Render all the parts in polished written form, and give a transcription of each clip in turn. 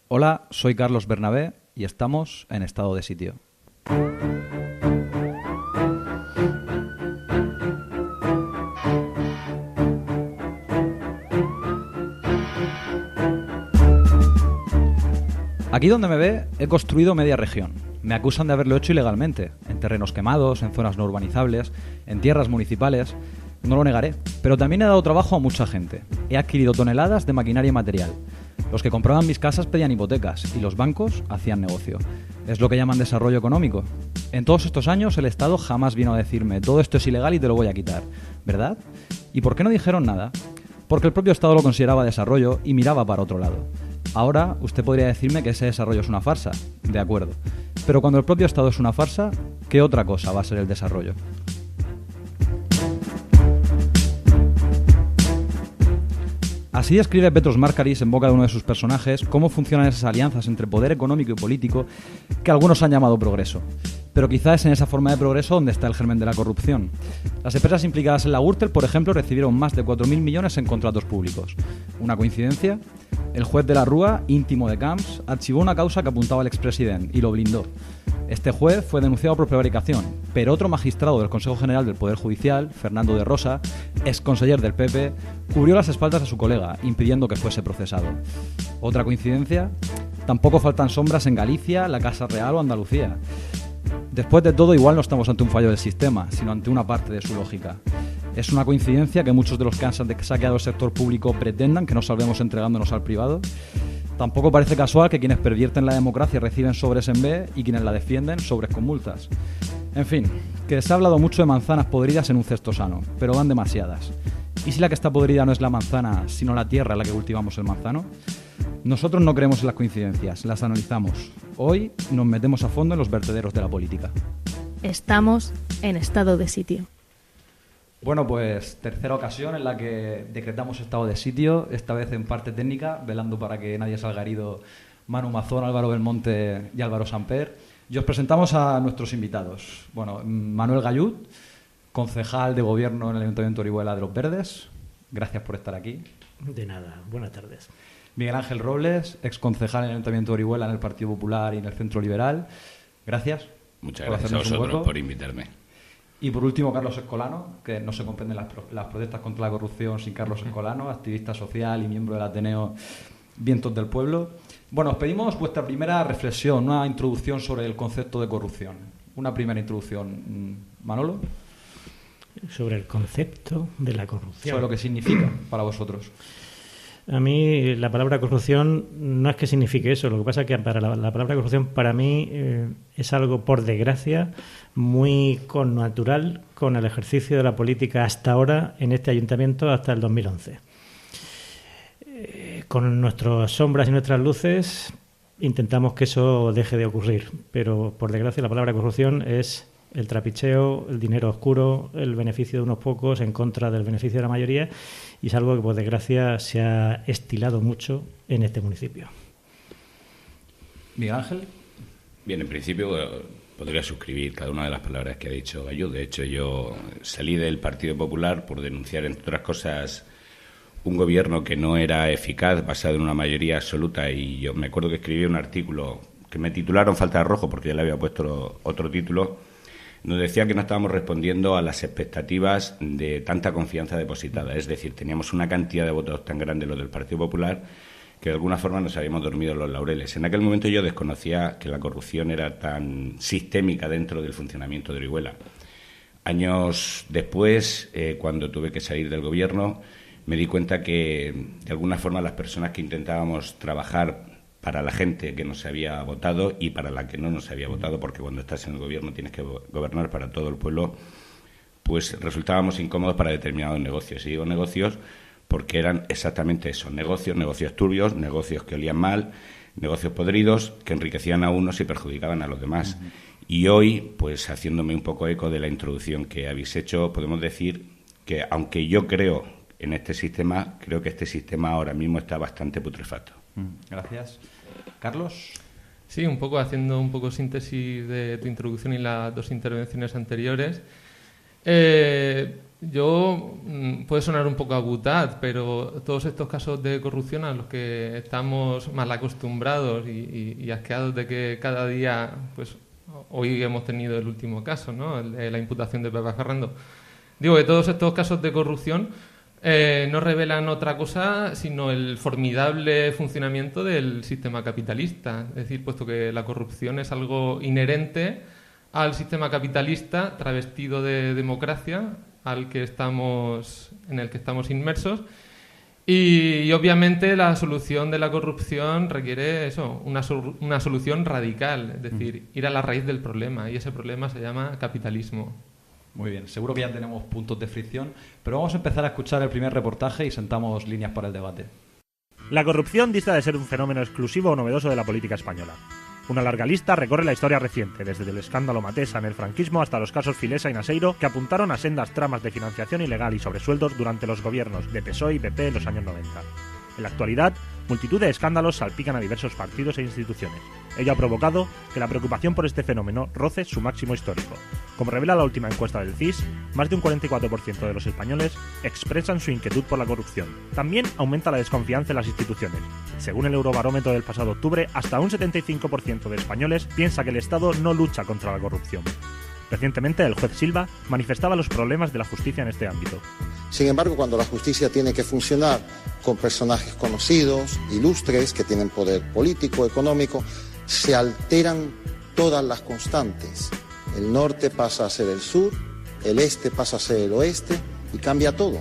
Hola, soy Carlos Bernabé y estamos en Estado de Sitio. Aquí donde me ve, he construido media región. Me acusan de haberlo hecho ilegalmente, en terrenos quemados, en zonas no urbanizables, en tierras municipales. No lo negaré, pero también he dado trabajo a mucha gente. He adquirido toneladas de maquinaria y material. Los que compraban mis casas pedían hipotecas y los bancos hacían negocio. Es lo que llaman desarrollo económico. En todos estos años el Estado jamás vino a decirme todo esto es ilegal y te lo voy a quitar, ¿verdad? ¿Y por qué no dijeron nada? Porque el propio Estado lo consideraba desarrollo y miraba para otro lado. Ahora usted podría decirme que ese desarrollo es una farsa, de acuerdo. Pero cuando el propio Estado es una farsa, ¿qué otra cosa va a ser el desarrollo? Así describe Petros Márkaris en boca de uno de sus personajes cómo funcionan esas alianzas entre poder económico y político que algunos han llamado progreso. Pero quizás es en esa forma de progreso donde está el germen de la corrupción. Las empresas implicadas en la Gürtel, por ejemplo, recibieron más de 4.000 millones en contratos públicos. ¿Una coincidencia? El juez de la Rúa, íntimo de Camps, archivó una causa que apuntaba al expresidente y lo blindó. Este juez fue denunciado por prevaricación, pero otro magistrado del Consejo General del Poder Judicial, Fernando de Rosa, exconseller del PP, cubrió las espaldas a su colega, impidiendo que fuese procesado. ¿Otra coincidencia? Tampoco faltan sombras en Galicia, la Casa Real o Andalucía. Después de todo, igual no estamos ante un fallo del sistema, sino ante una parte de su lógica. ¿Es una coincidencia que muchos de los que han saqueado el sector público pretendan que nos salvemos entregándonos al privado? Tampoco parece casual que quienes pervierten la democracia reciben sobres en B y quienes la defienden sobres con multas. En fin, que se ha hablado mucho de manzanas podridas en un cesto sano, pero van demasiadas. ¿Y si la que está podrida no es la manzana, sino la tierra en la que cultivamos el manzano? Nosotros no creemos en las coincidencias, las analizamos. Hoy nos metemos a fondo en los vertederos de la política. Estamos en Estado de Sitio. Bueno, pues tercera ocasión en la que decretamos estado de sitio, esta vez en parte técnica, velando para que nadie salga herido Manu Mazón, Álvaro Belmonte y Álvaro Samper. Y os presentamos a nuestros invitados. Bueno, Manuel Gallud, concejal de Gobierno en el Ayuntamiento de Orihuela de los Verdes. Gracias por estar aquí. De nada, buenas tardes. Miguel Ángel Robles, exconcejal en el Ayuntamiento de Orihuela en el Partido Popular y en el Centro Liberal. Gracias. Muchas gracias a vosotros por invitarme. Y por último, Carlos Escolano, que no se comprenden las protestas contra la corrupción sin Carlos Escolano, activista social y miembro del Ateneo Vientos del Pueblo. Bueno, os pedimos vuestra primera reflexión, una introducción sobre el concepto de corrupción. Una primera introducción. Manolo. Sobre el concepto de la corrupción. Sobre lo que significa para vosotros. A mí la palabra corrupción no es que signifique eso, lo que pasa es que para la palabra corrupción para mí es algo, por desgracia, muy connatural con el ejercicio de la política hasta ahora en este ayuntamiento, hasta el 2011. Con nuestras sombras y nuestras luces intentamos que eso deje de ocurrir, pero por desgracia la palabra corrupción es el trapicheo, el dinero oscuro, el beneficio de unos pocos en contra del beneficio de la mayoría, y es algo que, por desgracia, se ha estilado mucho en este municipio. Miguel Ángel. Bien, en principio podría suscribir cada una de las palabras que ha dicho Gallud. De hecho, yo salí del Partido Popular por denunciar, entre otras cosas, un gobierno que no era eficaz, basado en una mayoría absoluta, y yo me acuerdo que escribí un artículo que me titularon Falta de Rojo, porque ya le había puesto otro título. Nos decía que no estábamos respondiendo a las expectativas de tanta confianza depositada. Es decir, teníamos una cantidad de votos tan grande los del Partido Popular que de alguna forma nos habíamos dormido en los laureles. En aquel momento yo desconocía que la corrupción era tan sistémica dentro del funcionamiento de Orihuela. Años después, cuando tuve que salir del gobierno, me di cuenta que de alguna forma las personas que intentábamos trabajar para la gente que nos había votado y para la que no nos había votado, porque cuando estás en el gobierno tienes que gobernar para todo el pueblo, pues resultábamos incómodos para determinados negocios. Y digo negocios porque eran exactamente eso, negocios turbios, negocios que olían mal, negocios podridos que enriquecían a unos y perjudicaban a los demás. Y hoy, pues haciéndome un poco eco de la introducción que habéis hecho, podemos decir que aunque yo creo en este sistema, creo que este sistema ahora mismo está bastante putrefacto. Gracias. Carlos. Sí, un poco haciendo un poco síntesis de tu introducción y las dos intervenciones anteriores. puede sonar un poco a butad, pero todos estos casos de corrupción a los que estamos mal acostumbrados y asqueados de que cada día, pues hoy hemos tenido el último caso, ¿no? La imputación de Pepe Ferrando. Digo que todos estos casos de corrupción no revelan otra cosa sino el formidable funcionamiento del sistema capitalista. Es decir, puesto que la corrupción es algo inherente al sistema capitalista travestido de democracia en el que estamos inmersos, y obviamente la solución de la corrupción requiere eso, una solución radical, es decir, ir a la raíz del problema, y ese problema se llama capitalismo. Muy bien, seguro que ya tenemos puntos de fricción, pero vamos a empezar a escuchar el primer reportaje y sentamos líneas para el debate. La corrupción dista de ser un fenómeno exclusivo o novedoso de la política española. Una larga lista recorre la historia reciente, desde el escándalo Matesa en el franquismo hasta los casos Filesa y Naseiro, que apuntaron a sendas tramas de financiación ilegal y sobresueldos durante los gobiernos de PSOE y PP en los años 90. En la actualidad, multitud de escándalos salpican a diversos partidos e instituciones. Ello ha provocado que la preocupación por este fenómeno roce su máximo histórico. Como revela la última encuesta del CIS, más de un 44% de los españoles expresan su inquietud por la corrupción. También aumenta la desconfianza en las instituciones. Según el Eurobarómetro del pasado octubre, hasta un 75% de españoles piensa que el Estado no lucha contra la corrupción. Recientemente, el juez Silva manifestaba los problemas de la justicia en este ámbito. Sin embargo, cuando la justicia tiene que funcionar con personajes conocidos, ilustres, que tienen poder político, económico, se alteran todas las constantes. El norte pasa a ser el sur, el este pasa a ser el oeste y cambia todo.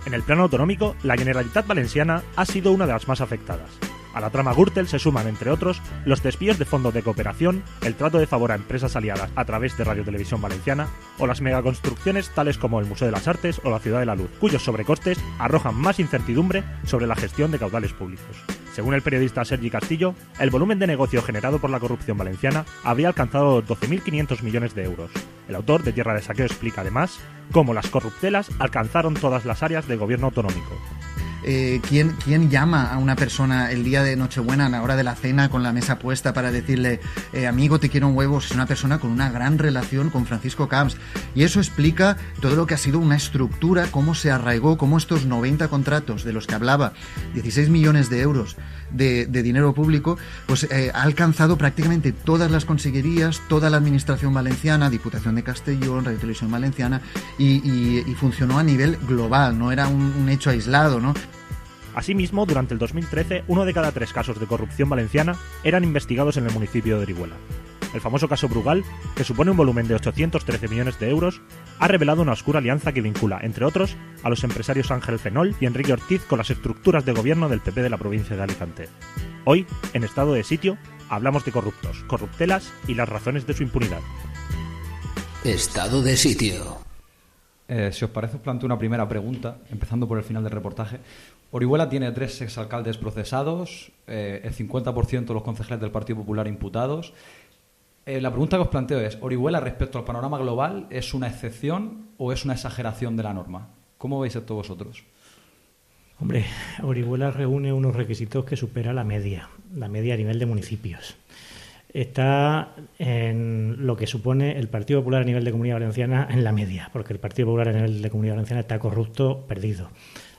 En el plano autonómico, la Generalitat Valenciana ha sido una de las más afectadas. A la trama Gürtel se suman, entre otros, los desvíos de fondos de cooperación, el trato de favor a empresas aliadas a través de Radio Televisión Valenciana o las megaconstrucciones tales como el Museo de las Artes o la Ciudad de la Luz, cuyos sobrecostes arrojan más incertidumbre sobre la gestión de caudales públicos. Según el periodista Sergi Castillo, el volumen de negocio generado por la corrupción valenciana habría alcanzado 12.500 millones de euros. El autor de Tierra de Saqueo explica además cómo las corruptelas alcanzaron todas las áreas del gobierno autonómico. ¿Quién llama a una persona el día de Nochebuena, a la hora de la cena, con la mesa puesta para decirle amigo, te quiero un huevo? Es una persona con una gran relación con Francisco Camps, y eso explica todo lo que ha sido una estructura, cómo se arraigó, cómo estos 90 contratos de los que hablaba, 16 millones de euros de dinero público, pues ha alcanzado prácticamente todas las consejerías, toda la administración valenciana, Diputación de Castellón, Radio Televisión Valenciana, y funcionó a nivel global, no era un hecho aislado, ¿no? Asimismo, durante el 2013, 1 de cada 3 casos de corrupción valenciana eran investigados en el municipio de Orihuela. El famoso caso Brugal, que supone un volumen de 813 millones de euros, ha revelado una oscura alianza que vincula, entre otros, a los empresarios Ángel Fenol y Enrique Ortiz con las estructuras de gobierno del PP de la provincia de Alicante. Hoy, en Estado de Sitio, hablamos de corruptos, corruptelas y las razones de su impunidad. Estado de Sitio. Si os parece, os planteo una primera pregunta, empezando por el final del reportaje. Orihuela tiene 3 exalcaldes procesados, el 50% de los concejales del Partido Popular imputados. La pregunta que os planteo es, ¿Orihuela respecto al panorama global es una excepción o es una exageración de la norma? ¿Cómo veis esto vosotros? Hombre, Orihuela reúne unos requisitos que supera la media a nivel de municipios. Está en lo que supone el Partido Popular a nivel de Comunidad Valenciana en la media, porque el Partido Popular a nivel de Comunidad Valenciana está corrupto, perdido.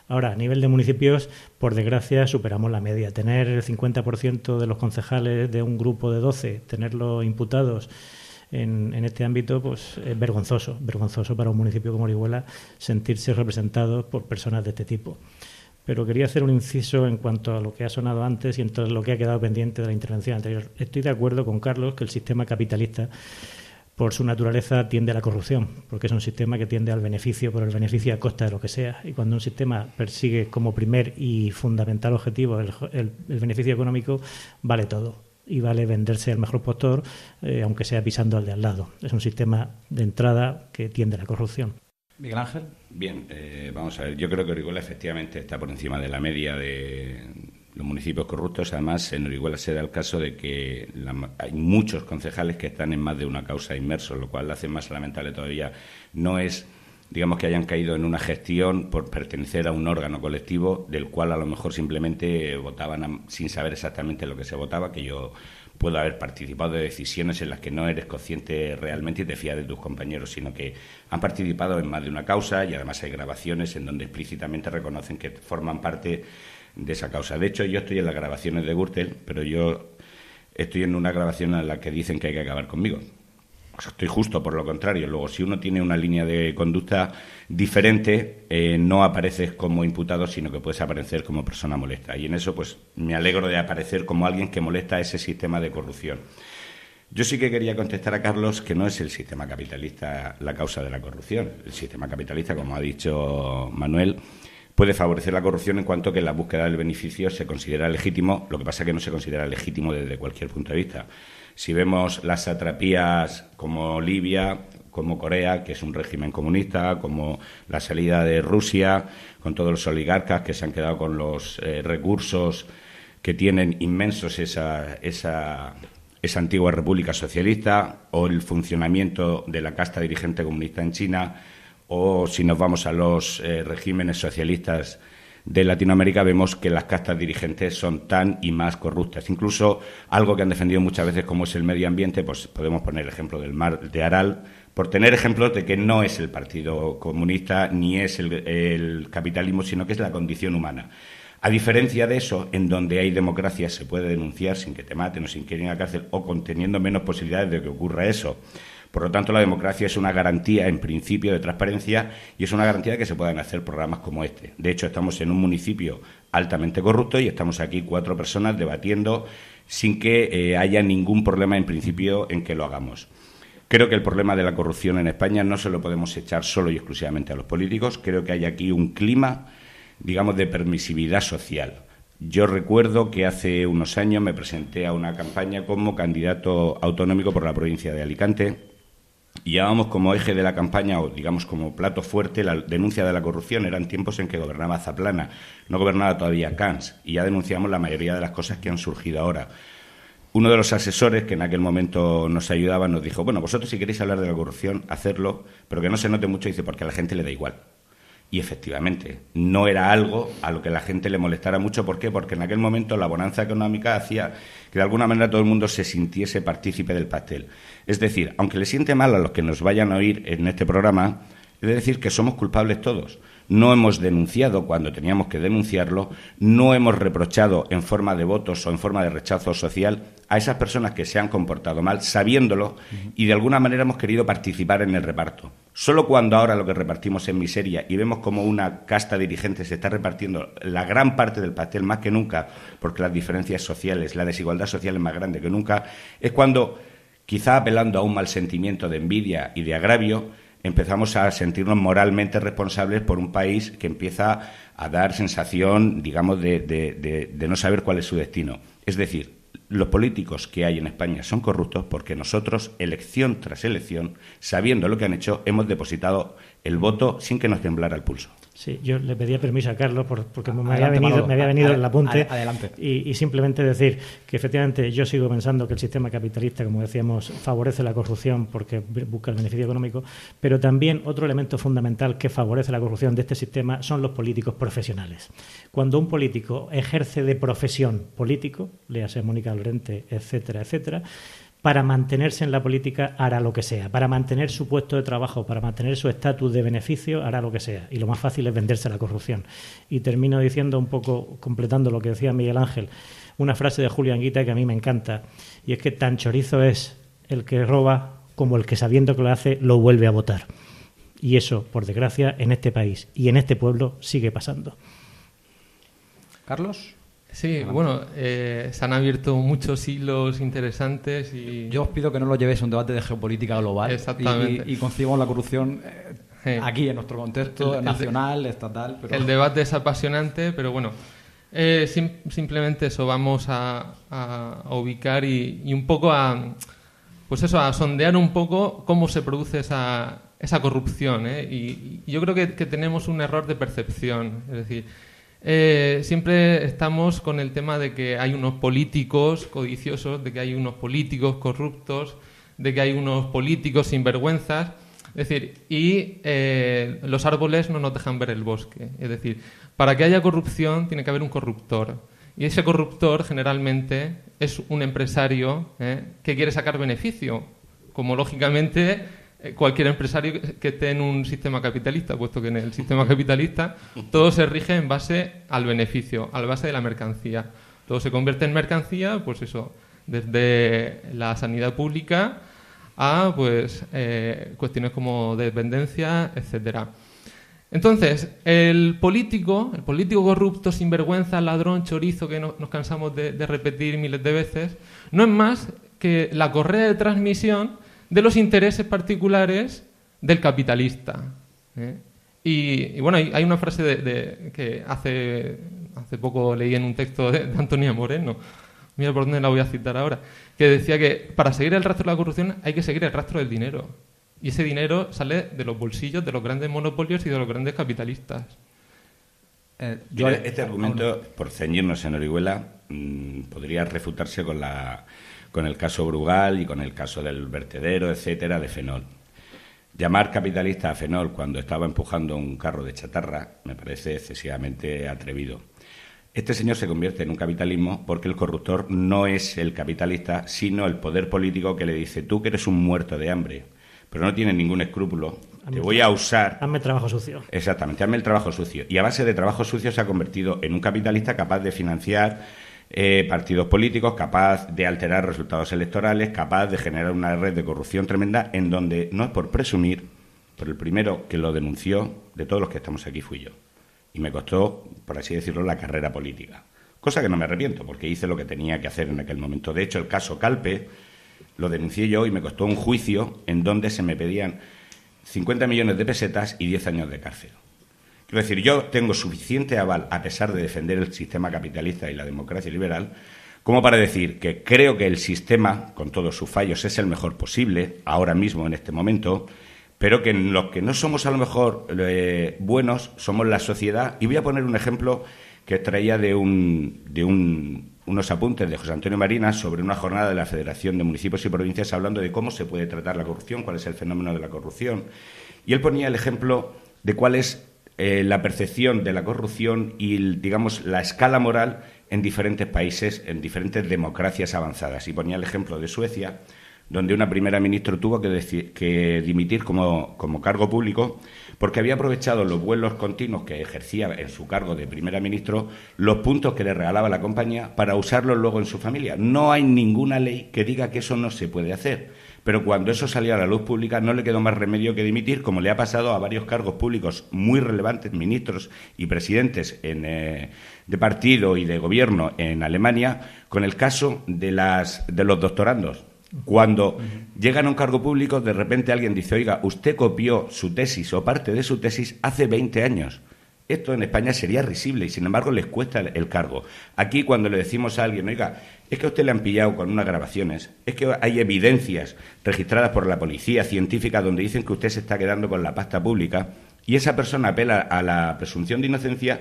Ahora, a nivel de municipios, por desgracia, superamos la media. Tener el 50% de los concejales de un grupo de 12, tenerlos imputados en este ámbito, pues es vergonzoso para un municipio como Orihuela sentirse representado por personas de este tipo. Pero quería hacer un inciso en cuanto a lo que ha sonado antes y en todo lo que ha quedado pendiente de la intervención anterior. Estoy de acuerdo con Carlos que el sistema capitalista, por su naturaleza, tiende a la corrupción, porque es un sistema que tiende al beneficio, por el beneficio a costa de lo que sea. Y cuando un sistema persigue como primer y fundamental objetivo el beneficio económico, vale todo. Y vale venderse al mejor postor, aunque sea pisando al de al lado. Es un sistema de entrada que tiende a la corrupción. Miguel Ángel. Bien, vamos a ver. Yo creo que Orihuela efectivamente está por encima de la media de los municipios corruptos. Además, en Orihuela se da el caso de que hay muchos concejales que están en más de una causa inmersos, lo cual hace más lamentable todavía. No es digamos que hayan caído en una gestión por pertenecer a un órgano colectivo del cual a lo mejor simplemente votaban sin saber exactamente lo que se votaba, que yo puedo haber participado de decisiones en las que no eres consciente realmente y te fías de tus compañeros, sino que han participado en más de una causa y además hay grabaciones en donde explícitamente reconocen que forman parte de esa causa. De hecho, yo estoy en las grabaciones de Gürtel, pero yo estoy en una grabación en la que dicen que hay que acabar conmigo. O sea, estoy justo por lo contrario. Luego, si uno tiene una línea de conducta diferente, no apareces como imputado, sino que puedes aparecer como persona molesta. Y en eso, pues, me alegro de aparecer como alguien que molesta ese sistema de corrupción. Yo sí que quería contestar a Carlos que no es el sistema capitalista la causa de la corrupción. El sistema capitalista, como ha dicho Manuel, puede favorecer la corrupción en cuanto que la búsqueda del beneficio se considera legítimo. Lo que pasa es que no se considera legítimo desde cualquier punto de vista. Si vemos las satrapías como Libia, como Corea, que es un régimen comunista, como la salida de Rusia, con todos los oligarcas que se han quedado con los recursos que tienen inmensos esa antigua república socialista, o el funcionamiento de la casta dirigente comunista en China, o si nos vamos a los regímenes socialistas de Latinoamérica, vemos que las castas dirigentes son tan y más corruptas. Incluso algo que han defendido muchas veces, como es el medio ambiente, pues podemos poner el ejemplo del mar de Aral, por tener ejemplos de que no es el Partido Comunista ni es el capitalismo, sino que es la condición humana. A diferencia de eso, en donde hay democracia se puede denunciar sin que te maten o sin que ir a la cárcel o teniendo menos posibilidades de que ocurra eso. Por lo tanto, la democracia es una garantía, en principio, de transparencia y es una garantía de que se puedan hacer programas como este. De hecho, estamos en un municipio altamente corrupto y estamos aquí 4 personas debatiendo sin que haya ningún problema, en principio, en que lo hagamos. Creo que el problema de la corrupción en España no se lo podemos echar solo y exclusivamente a los políticos. Creo que hay aquí un clima, digamos, de permisividad social. Yo recuerdo que hace unos años me presenté a una campaña como candidato autonómico por la provincia de Alicante. Y llevábamos como eje de la campaña, o digamos como plato fuerte, la denuncia de la corrupción. Eran tiempos en que gobernaba Zaplana, no gobernaba todavía Camps, y ya denunciamos la mayoría de las cosas que han surgido ahora. Uno de los asesores que en aquel momento nos ayudaba nos dijo, bueno, vosotros si queréis hablar de la corrupción, hacerlo, pero que no se note mucho, dice, porque a la gente le da igual. Y efectivamente, no era algo a lo que la gente le molestara mucho. ¿Por qué? Porque en aquel momento la bonanza económica hacía que de alguna manera todo el mundo se sintiese partícipe del pastel. Es decir, aunque le siente mal a los que nos vayan a oír en este programa, es decir que somos culpables todos. No hemos denunciado cuando teníamos que denunciarlo, no hemos reprochado en forma de votos o en forma de rechazo social a esas personas que se han comportado mal, sabiéndolo, y de alguna manera hemos querido participar en el reparto. Solo cuando ahora lo que repartimos es miseria y vemos como una casta dirigente se está repartiendo la gran parte del pastel más que nunca, porque las diferencias sociales, la desigualdad social es más grande que nunca, es cuando, quizá apelando a un mal sentimiento de envidia y de agravio, empezamos a sentirnos moralmente responsables por un país que empieza a dar sensación, digamos, de no saber cuál es su destino. Es decir, los políticos que hay en España son corruptos porque nosotros, elección tras elección, sabiendo lo que han hecho, hemos depositado el voto sin que nos temblara el pulso. Sí, yo le pedía permiso a Carlos porque me había venido el apunte. Adelante. Y simplemente decir que efectivamente yo sigo pensando que el sistema capitalista, como decíamos, favorece la corrupción porque busca el beneficio económico, pero también otro elemento fundamental que favorece la corrupción de este sistema son los políticos profesionales. Cuando un político ejerce de profesión político, léase Mónica Lorente, etcétera, etcétera, para mantenerse en la política hará lo que sea, para mantener su puesto de trabajo, para mantener su estatus de beneficio hará lo que sea, y lo más fácil es venderse a la corrupción. Y termino diciendo un poco, completando lo que decía Miguel Ángel, una frase de Julio Anguita que a mí me encanta, y es que tan chorizo es el que roba como el que sabiendo que lo hace lo vuelve a votar. Y eso, por desgracia, en este país y en este pueblo sigue pasando. ¿Carlos? Sí, bueno, se han abierto muchos hilos interesantes y... Yo os pido que no lo llevéis a un debate de geopolítica global. Exactamente. Y concibamos la corrupción aquí, en nuestro contexto nacional, estatal... Pero... El debate es apasionante, pero bueno, simplemente eso, vamos a ubicar y un poco a sondear un poco cómo se produce esa corrupción, ¿eh? Y yo creo que tenemos un error de percepción, es decir... siempre estamos con el tema de que hay unos políticos codiciosos, de que hay unos políticos corruptos, de que hay unos políticos sinvergüenzas, Es decir, y los árboles no nos dejan ver el bosque. Es decir, para que haya corrupción tiene que haber un corruptor. Y ese corruptor generalmente es un empresario que quiere sacar beneficio, como lógicamente cualquier empresario que esté en un sistema capitalista, puesto que en el sistema capitalista todo se rige en base al beneficio, a la base de la mercancía. Todo se convierte en mercancía, pues eso, desde la sanidad pública a pues cuestiones como dependencia, etcétera. Entonces, el político corrupto, sinvergüenza, ladrón, chorizo, que nos cansamos de repetir miles de veces, no es más que la correa de transmisión de los intereses particulares del capitalista. Y bueno, hay una frase que hace poco leí en un texto de Antonia Moreno, mira por dónde la voy a citar ahora, que decía que para seguir el rastro de la corrupción hay que seguir el rastro del dinero. Y ese dinero sale de los bolsillos de los grandes monopolios y de los grandes capitalistas. Este argumento, por ceñirnos en Orihuela, podría refutarse con el caso Brugal y con el caso del vertedero, etcétera, de Fenol. Llamar capitalista a Fenol cuando estaba empujando un carro de chatarra me parece excesivamente atrevido. Este señor se convierte en un capitalismo porque el corruptor no es el capitalista, sino el poder político que le dice: tú que eres un muerto de hambre, pero no tienes ningún escrúpulo, te voy a usar... Hazme trabajo sucio. Exactamente, hazme el trabajo sucio. Y a base de trabajo sucio se ha convertido en un capitalista capaz de financiar partidos políticos, capaz de alterar resultados electorales, capaz de generar una red de corrupción tremenda, en donde, no es por presumir, pero el primero que lo denunció de todos los que estamos aquí fui yo. Y me costó, por así decirlo, la carrera política. Cosa que no me arrepiento, porque hice lo que tenía que hacer en aquel momento. De hecho, el caso Calpe lo denuncié yo y me costó un juicio en donde se me pedían 50 millones de pesetas y 10 años de cárcel. Quiero decir, yo tengo suficiente aval, a pesar de defender el sistema capitalista y la democracia liberal, como para decir que creo que el sistema, con todos sus fallos, es el mejor posible, ahora mismo, en este momento, pero que los que no somos a lo mejor buenos somos la sociedad. Y voy a poner un ejemplo que traía de unos apuntes de José Antonio Marinas sobre una jornada de la Federación de Municipios y Provincias hablando de cómo se puede tratar la corrupción, cuál es el fenómeno de la corrupción. Y él ponía el ejemplo de cuál es la percepción de la corrupción y, digamos, la escala moral en diferentes países, en diferentes democracias avanzadas. Y ponía el ejemplo de Suecia, donde una primera ministra tuvo que dimitir como cargo público porque había aprovechado los vuelos continuos que ejercía en su cargo de primera ministra, los puntos que le regalaba la compañía, para usarlos luego en su familia. No hay ninguna ley que diga que eso no se puede hacer, pero cuando eso salió a la luz pública no le quedó más remedio que dimitir, como le ha pasado a varios cargos públicos muy relevantes, ministros y presidentes de partido y de gobierno en Alemania, con el caso de los doctorandos. Cuando llegan a un cargo público, de repente alguien dice: oiga, usted copió su tesis o parte de su tesis hace 20 años. Esto en España sería risible y, sin embargo, les cuesta el cargo. Aquí, cuando le decimos a alguien: oiga, es que a usted le han pillado con unas grabaciones, es que hay evidencias registradas por la policía científica donde dicen que usted se está quedando con la pasta pública, y esa persona apela a la presunción de inocencia,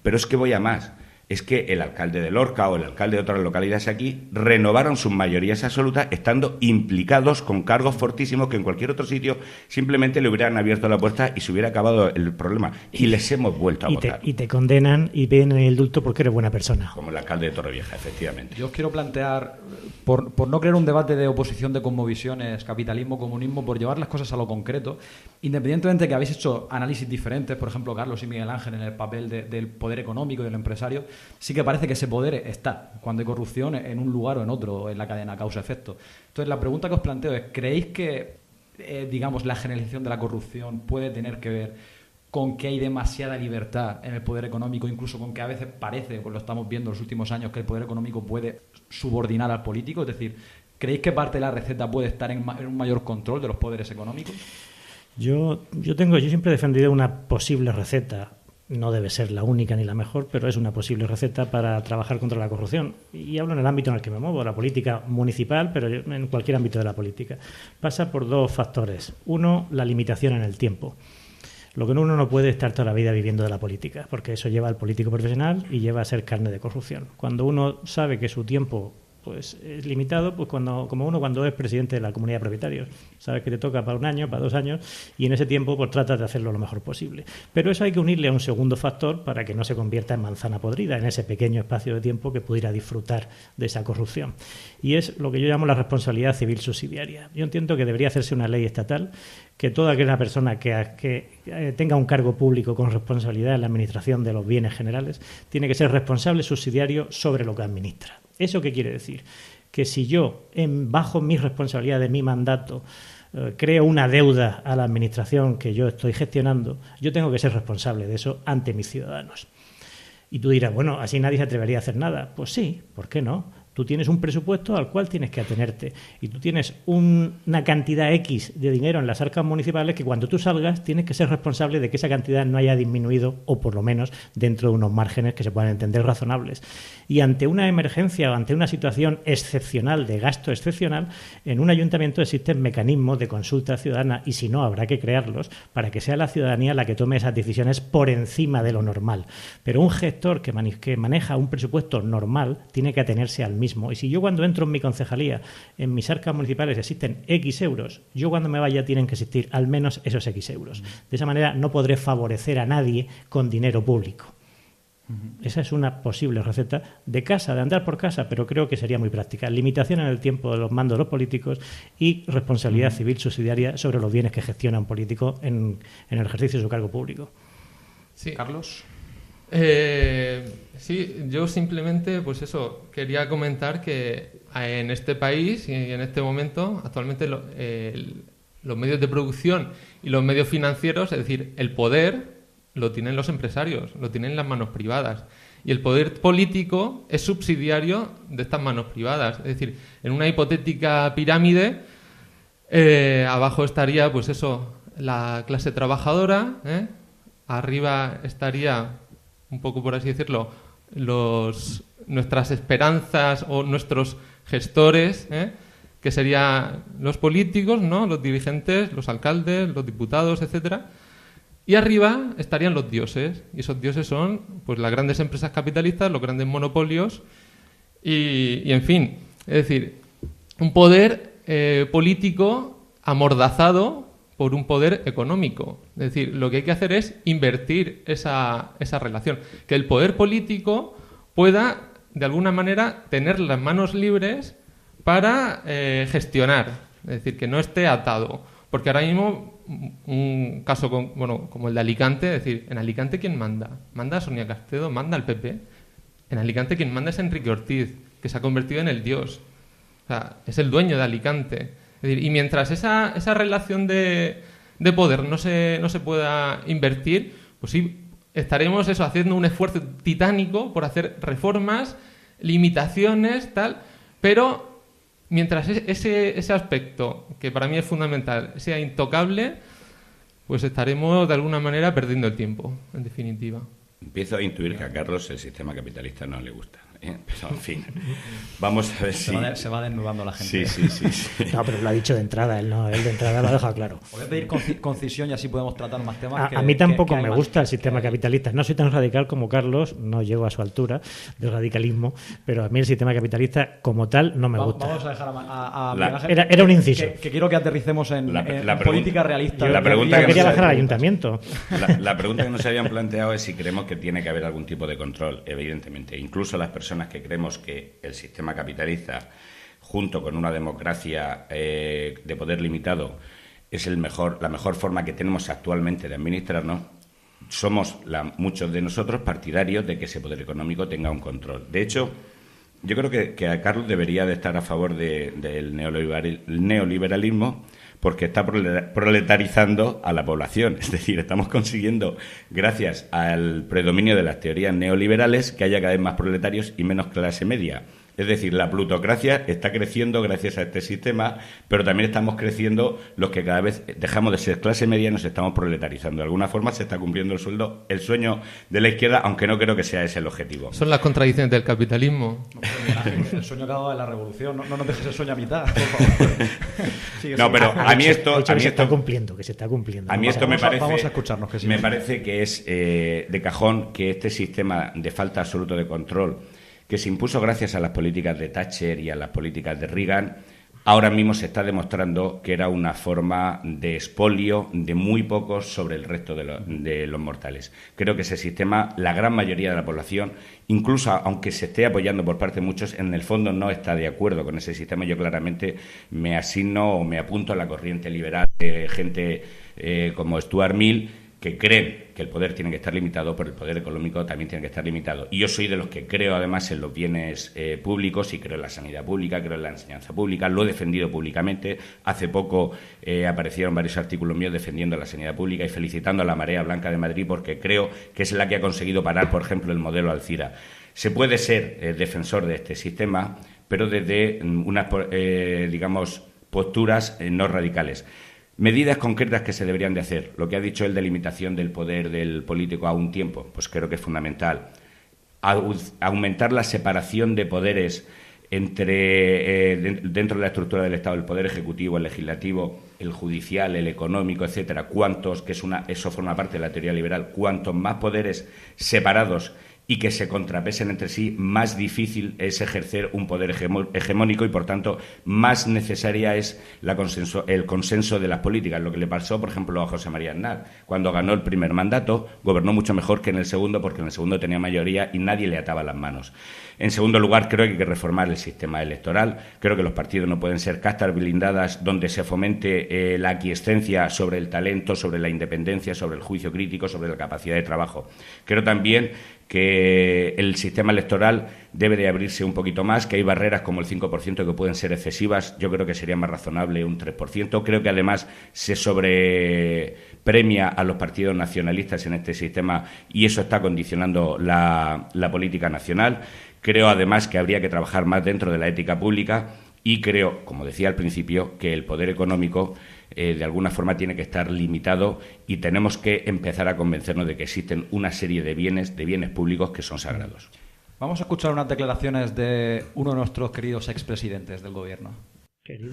pero es que voy a más. Es que el alcalde de Lorca o el alcalde de otras localidades aquí renovaron sus mayorías absolutas estando implicados con cargos fortísimos que en cualquier otro sitio simplemente le hubieran abierto la puerta y se hubiera acabado el problema. Y les hemos vuelto a votar. Y te condenan y ven el indulto porque eres buena persona. Como el alcalde de Torrevieja, efectivamente. Yo os quiero plantear, por no crear un debate de oposición de cosmovisiones, capitalismo, comunismo, por llevar las cosas a lo concreto, independientemente de que habéis hecho análisis diferentes, por ejemplo, Carlos y Miguel Ángel, en el papel del poder económico y del empresario, sí que parece que ese poder está, cuando hay corrupción, en un lugar o en otro, en la cadena causa-efecto. Entonces, la pregunta que os planteo es: ¿creéis que, digamos, la generalización de la corrupción puede tener que ver con que hay demasiada libertad en el poder económico, incluso con que a veces parece, pues lo estamos viendo en los últimos años, que el poder económico puede subordinar al político? Es decir, ¿creéis que parte de la receta puede estar en un mayor control de los poderes económicos? Yo siempre he defendido una posible receta. No debe ser la única ni la mejor, pero es una posible receta para trabajar contra la corrupción. Y hablo en el ámbito en el que me muevo, la política municipal, pero en cualquier ámbito de la política. Pasa por dos factores. Uno, la limitación en el tiempo. Lo que uno no puede estar toda la vida viviendo de la política, porque eso lleva al político profesional y lleva a ser carne de corrupción. Cuando uno sabe que su tiempo pues es limitado, pues como uno cuando es presidente de la comunidad de propietarios. Sabes que te toca para 1 año, para 2 años, y en ese tiempo pues tratas de hacerlo lo mejor posible. Pero eso hay que unirle a un segundo factor para que no se convierta en manzana podrida en ese pequeño espacio de tiempo que pudiera disfrutar de esa corrupción. Y es lo que yo llamo la responsabilidad civil subsidiaria. Yo entiendo que debería hacerse una ley estatal que toda aquella persona que tenga un cargo público con responsabilidad en la administración de los bienes generales tiene que ser responsable subsidiario sobre lo que administra. ¿Eso qué quiere decir? Que si yo, bajo mi responsabilidad de mi mandato, creo una deuda a la administración que yo estoy gestionando, yo tengo que ser responsable de eso ante mis ciudadanos. Y tú dirás, bueno, así nadie se atrevería a hacer nada. Pues sí, ¿por qué no? Tú tienes un presupuesto al cual tienes que atenerte y tú tienes una cantidad X de dinero en las arcas municipales que cuando tú salgas tienes que ser responsable de que esa cantidad no haya disminuido o por lo menos dentro de unos márgenes que se puedan entender razonables. Y ante una emergencia o ante una situación excepcional de gasto excepcional, en un ayuntamiento existen mecanismos de consulta ciudadana y si no habrá que crearlos para que sea la ciudadanía la que tome esas decisiones por encima de lo normal. Pero un gestor que maneja un presupuesto normal tiene que atenerse al mismo. Y si yo cuando entro en mi concejalía, en mis arcas municipales existen X euros, yo cuando me vaya tienen que existir al menos esos X euros. De esa manera no podré favorecer a nadie con dinero público. Esa es una posible receta de casa, de andar por casa, pero creo que sería muy práctica. Limitación en el tiempo de los mandos de los políticos y responsabilidad civil subsidiaria sobre los bienes que gestiona un político en el ejercicio de su cargo público. Sí. Carlos. Sí, yo simplemente, pues eso, quería comentar que en este país y en este momento, actualmente los medios de producción y los medios financieros, es decir, el poder lo tienen los empresarios, lo tienen las manos privadas. Y el poder político es subsidiario de estas manos privadas. Es decir, en una hipotética pirámide, abajo estaría, pues eso, la clase trabajadora, arriba estaría, un poco por así decirlo, nuestras esperanzas o nuestros gestores, que serían los políticos, ¿no? Los dirigentes, los alcaldes, los diputados, etcétera. Y arriba estarían los dioses, y esos dioses son pues las grandes empresas capitalistas, los grandes monopolios y en fin, es decir, un poder político amordazado por un poder económico. Es decir, lo que hay que hacer es invertir esa relación, que el poder político pueda, de alguna manera, tener las manos libres para gestionar, es decir, que no esté atado. Porque ahora mismo, un caso como el de Alicante, es decir, en Alicante ¿quién manda? Manda Sonia Castedo, manda el PP. En Alicante quien manda es Enrique Ortiz, que se ha convertido en el dios. O sea, es el dueño de Alicante. Es decir, y mientras esa relación de poder no se pueda invertir, pues sí, estaremos haciendo un esfuerzo titánico por hacer reformas, limitaciones, tal, pero mientras ese aspecto, que para mí es fundamental, sea intocable, pues estaremos de alguna manera perdiendo el tiempo, en definitiva. Empiezo a intuir que a Carlos el sistema capitalista no le gusta. Pero, en fin, vamos a ver si... Se va desnudando la gente. Sí. No, pero lo ha dicho de entrada, él de entrada lo ha dejado claro. Voy a pedir concisión y así podemos tratar más temas. A mí tampoco me gusta el sistema capitalista. No soy tan radical como Carlos, no llego a su altura del radicalismo, pero a mí el sistema capitalista como tal no me gusta. Vamos a dejar a Miguel Ángel, era un inciso. Que quiero que aterricemos en política realista. La pregunta que quería bajar al ayuntamiento. La pregunta que nos habían planteado es si creemos que tiene que haber algún tipo de control, evidentemente. Incluso las personas que creemos que el sistema capitalista, junto con una democracia de poder limitado, es la mejor forma que tenemos actualmente de administrarnos, somos muchos de nosotros partidarios de que ese poder económico tenga un control. De hecho, yo creo que a Carlos debería de estar a favor del neoliberalismo, porque está proletarizando a la población. Es decir, estamos consiguiendo, gracias al predominio de las teorías neoliberales, que haya cada vez más proletarios y menos clase media. Es decir, la plutocracia está creciendo gracias a este sistema, pero también estamos creciendo los que cada vez dejamos de ser clase media y nos estamos proletarizando. De alguna forma se está cumpliendo el sueño de la izquierda, aunque no creo que sea ese el objetivo. Son las contradicciones del capitalismo. El sueño que ha dado de la revolución. No nos dejes el sueño a mitad, por favor. No, pero a mí esto... que se está cumpliendo. A mí esto me parece... Vamos a escucharnos, que sí. Me parece que es de cajón que este sistema de falta absoluta de control que se impuso gracias a las políticas de Thatcher y a las políticas de Reagan, ahora mismo se está demostrando que era una forma de expolio de muy pocos sobre el resto de los mortales. Creo que ese sistema, la gran mayoría de la población, incluso aunque se esté apoyando por parte de muchos, en el fondo no está de acuerdo con ese sistema. Yo claramente me asigno o me apunto a la corriente liberal de gente como Stuart Mill, que creen que el poder tiene que estar limitado, pero el poder económico también tiene que estar limitado. Y yo soy de los que creo, además, en los bienes públicos y creo en la sanidad pública, creo en la enseñanza pública, lo he defendido públicamente. Hace poco aparecieron varios artículos míos defendiendo la sanidad pública y felicitando a la Marea Blanca de Madrid, porque creo que es la que ha conseguido parar, por ejemplo, el modelo Alcira. Se puede ser defensor de este sistema, pero desde unas, digamos, posturas no radicales. Medidas concretas que se deberían de hacer. Lo que ha dicho él de limitación del poder del político a un tiempo, pues creo que es fundamental. Aumentar la separación de poderes entre dentro de la estructura del Estado, el poder ejecutivo, el legislativo, el judicial, el económico, etcétera. Eso forma parte de la teoría liberal. Cuantos más poderes separados y que se contrapesen entre sí, más difícil es ejercer un poder hegemónico y, por tanto, más necesaria es el consenso de las políticas. Lo que le pasó, por ejemplo, a José María Aznar. Cuando ganó el primer mandato, gobernó mucho mejor que en el segundo, porque en el segundo tenía mayoría y nadie le ataba las manos. En segundo lugar, creo que hay que reformar el sistema electoral. Creo que los partidos no pueden ser castas blindadas donde se fomente la aquiescencia sobre el talento, sobre la independencia, sobre el juicio crítico, sobre la capacidad de trabajo. Creo también que el sistema electoral debe de abrirse un poquito más, que hay barreras como el 5% que pueden ser excesivas. Yo creo que sería más razonable un 3%. Creo que además se sobrepremia a los partidos nacionalistas en este sistema y eso está condicionando la política nacional. Creo además que habría que trabajar más dentro de la ética pública y creo, como decía al principio, que el poder económico de alguna forma tiene que estar limitado y tenemos que empezar a convencernos de que existen una serie de bienes públicos que son sagrados. Vamos a escuchar unas declaraciones de uno de nuestros queridos expresidentes del Gobierno.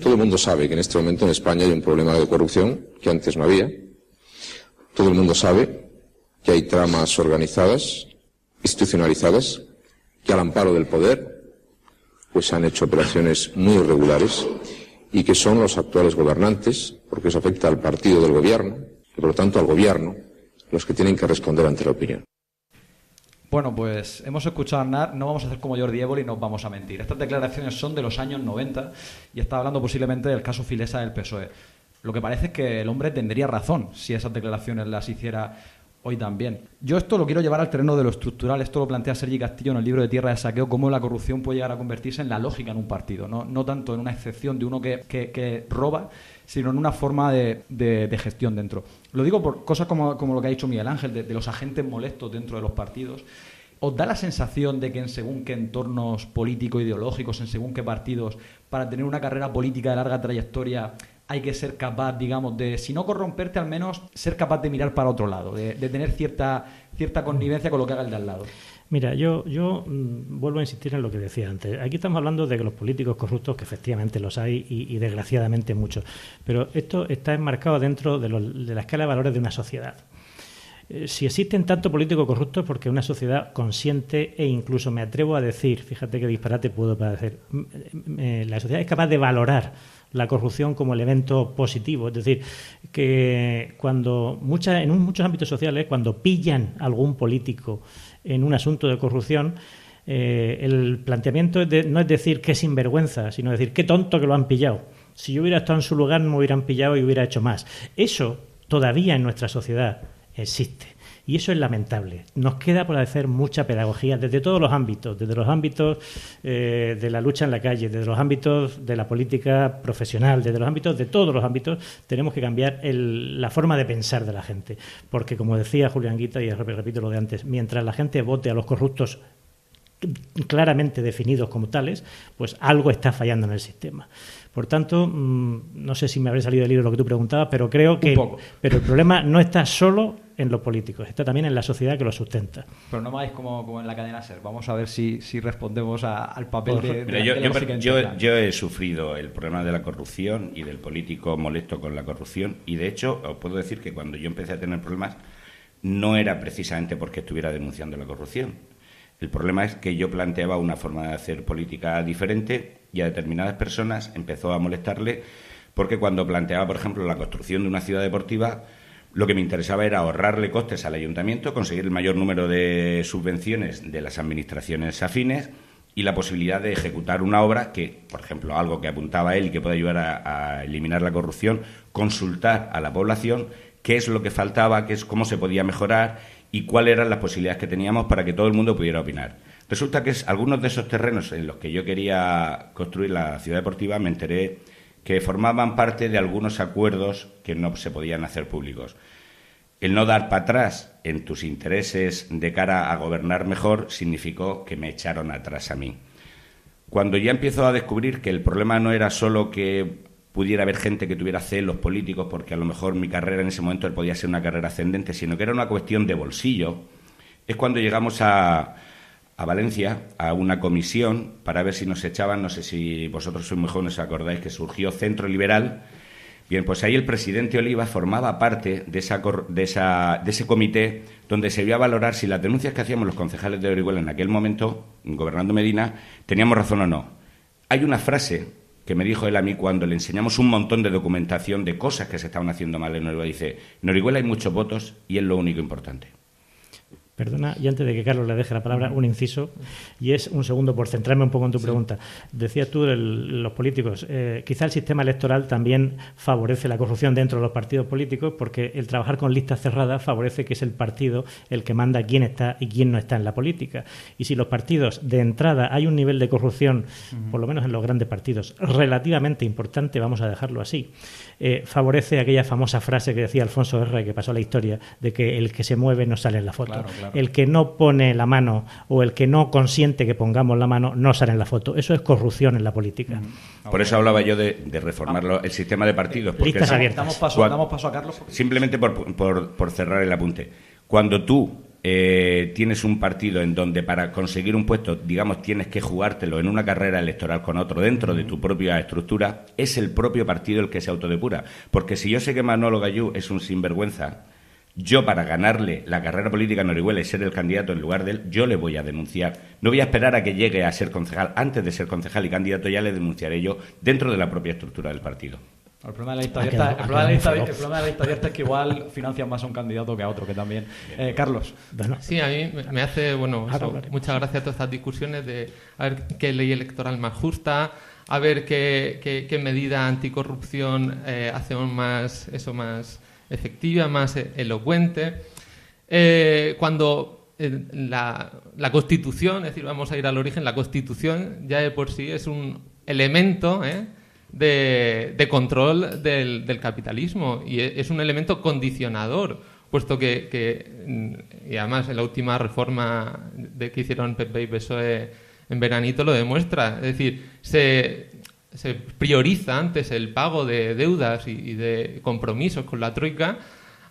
Todo el mundo sabe que en este momento en España hay un problema de corrupción que antes no había. Todo el mundo sabe que hay tramas organizadas, institucionalizadas, que al amparo del poder pues han hecho operaciones muy irregulares y que son los actuales gobernantes, porque eso afecta al partido del gobierno y por lo tanto al gobierno, los que tienen que responder ante la opinión. Bueno, pues hemos escuchado a Aznar, no vamos a hacer como Jordi Évole y no vamos a mentir. Estas declaraciones son de los años 90 y está hablando posiblemente del caso Filesa del PSOE. Lo que parece es que el hombre tendría razón si esas declaraciones las hiciera hoy también. Yo esto lo quiero llevar al terreno de lo estructural. Esto lo plantea Sergi Castillo en el libro de Tierra de Saqueo, cómo la corrupción puede llegar a convertirse en la lógica en un partido. No tanto en una excepción de uno que roba, sino en una forma de gestión dentro. Lo digo por cosas como lo que ha dicho Miguel Ángel, de los agentes molestos dentro de los partidos. ¿Os da la sensación de que en según qué entornos político-ideológicos, en según qué partidos, para tener una carrera política de larga trayectoria hay que ser capaz, digamos, de, si no corromperte, al menos ser capaz de mirar para otro lado, de tener cierta connivencia con lo que haga el de al lado? Mira, yo vuelvo a insistir en lo que decía antes. Aquí estamos hablando de que los políticos corruptos, que efectivamente los hay y desgraciadamente muchos, pero esto está enmarcado dentro de la escala de valores de una sociedad. Si existen tanto políticos corruptos, porque una sociedad consciente e incluso me atrevo a decir, fíjate qué disparate puedo parecer, la sociedad es capaz de valorar la corrupción como elemento positivo. Es decir, que cuando en muchos ámbitos sociales, cuando pillan a algún político en un asunto de corrupción, el planteamiento no es decir qué sinvergüenza, sino decir qué tonto que lo han pillado. Si yo hubiera estado en su lugar, me hubieran pillado y hubiera hecho más. Eso todavía en nuestra sociedad existe. Y eso es lamentable. Nos queda por hacer mucha pedagogía desde todos los ámbitos, desde los ámbitos de la lucha en la calle, desde los ámbitos de la política profesional, desde los ámbitos de todos los ámbitos. Tenemos que cambiar la forma de pensar de la gente. Porque, como decía Julián Guita, y repito lo de antes, mientras la gente vote a los corruptos claramente definidos como tales, pues algo está fallando en el sistema. Por tanto, no sé si me habré salido del libro lo que tú preguntabas, pero creo que pero el problema no está solo en los políticos, está también en la sociedad que lo sustenta. Pero no me hagáis como en la cadena SER. Vamos a ver si respondemos al papel de yo he sufrido el problema de la corrupción y del político molesto con la corrupción, y de hecho os puedo decir que cuando yo empecé a tener problemas no era precisamente porque estuviera denunciando la corrupción. El problema es que yo planteaba una forma de hacer política diferente y a determinadas personas empezó a molestarle porque cuando planteaba, por ejemplo, la construcción de una ciudad deportiva, lo que me interesaba era ahorrarle costes al ayuntamiento, conseguir el mayor número de subvenciones de las administraciones afines y la posibilidad de ejecutar una obra que, por ejemplo, algo que apuntaba él y que puede ayudar a eliminar la corrupción, consultar a la población qué es lo que faltaba, cómo se podía mejorar y cuáles eran las posibilidades que teníamos para que todo el mundo pudiera opinar. Resulta que algunos de esos terrenos en los que yo quería construir la ciudad deportiva me enteré que formaban parte de algunos acuerdos que no se podían hacer públicos. El no dar para atrás en tus intereses de cara a gobernar mejor significó que me echaron atrás a mí. Cuando ya empiezo a descubrir que el problema no era solo que pudiera haber gente que tuviera celos políticos, porque a lo mejor mi carrera en ese momento podía ser una carrera ascendente, sino que era una cuestión de bolsillo, es cuando llegamos a Valencia, a una comisión, para ver si nos echaban, no sé si vosotros sois muy jóvenes, os acordáis que surgió Centro Liberal. Bien, pues ahí el presidente Oliva formaba parte de ese comité donde se iba a valorar si las denuncias que hacíamos los concejales de Orihuela en aquel momento, gobernando Medina, teníamos razón o no. Hay una frase que me dijo él a mí cuando le enseñamos un montón de documentación de cosas que se estaban haciendo mal en Orihuela. Dice, en Orihuela hay muchos votos y es lo único importante. Perdona, y antes de que Carlos le deje la palabra, un inciso, y es un segundo por centrarme un poco en tu pregunta. Decías tú, los políticos, quizá el sistema electoral también favorece la corrupción dentro de los partidos políticos, porque el trabajar con listas cerradas favorece que es el partido el que manda quién está y quién no está en la política. Y si los partidos, de entrada, hay un nivel de corrupción, por lo menos en los grandes partidos, relativamente importante, vamos a dejarlo así, favorece aquella famosa frase que decía Alfonso R, que pasó a la historia, de que el que se mueve no sale en la foto. Claro. El que no pone la mano o el que no consiente que pongamos la mano no sale en la foto. Eso es corrupción en la política. Por eso hablaba yo de reformarlo, el sistema de partidos. Porque listas abiertas. Damos paso a Carlos. Simplemente por cerrar el apunte. Cuando tú tienes un partido en donde para conseguir un puesto, digamos, tienes que jugártelo en una carrera electoral con otro dentro de tu propia estructura, es el propio partido el que se autodepura. Porque si yo sé que Manolo Gallú es un sinvergüenza, yo para ganarle la carrera política en Orihuela y ser el candidato en lugar de él, yo le voy a denunciar. No voy a esperar a que llegue a ser concejal. Antes de ser concejal y candidato ya le denunciaré yo dentro de la propia estructura del partido. El problema de la lista abierta es que igual financian más a un candidato que a otro, que también. Carlos. Sí, a mí me hace muchas gracias a todas estas discusiones de a ver qué ley electoral más justa, a ver qué medida anticorrupción hacemos más efectiva, más elocuente. Cuando la Constitución, es decir, vamos a ir al origen, la Constitución ya de por sí es un elemento de control del capitalismo y es un elemento condicionador, puesto que y además en la última reforma que hicieron PP y PSOE en veranito lo demuestra. Es decir, se prioriza antes el pago de deudas y de compromisos con la troika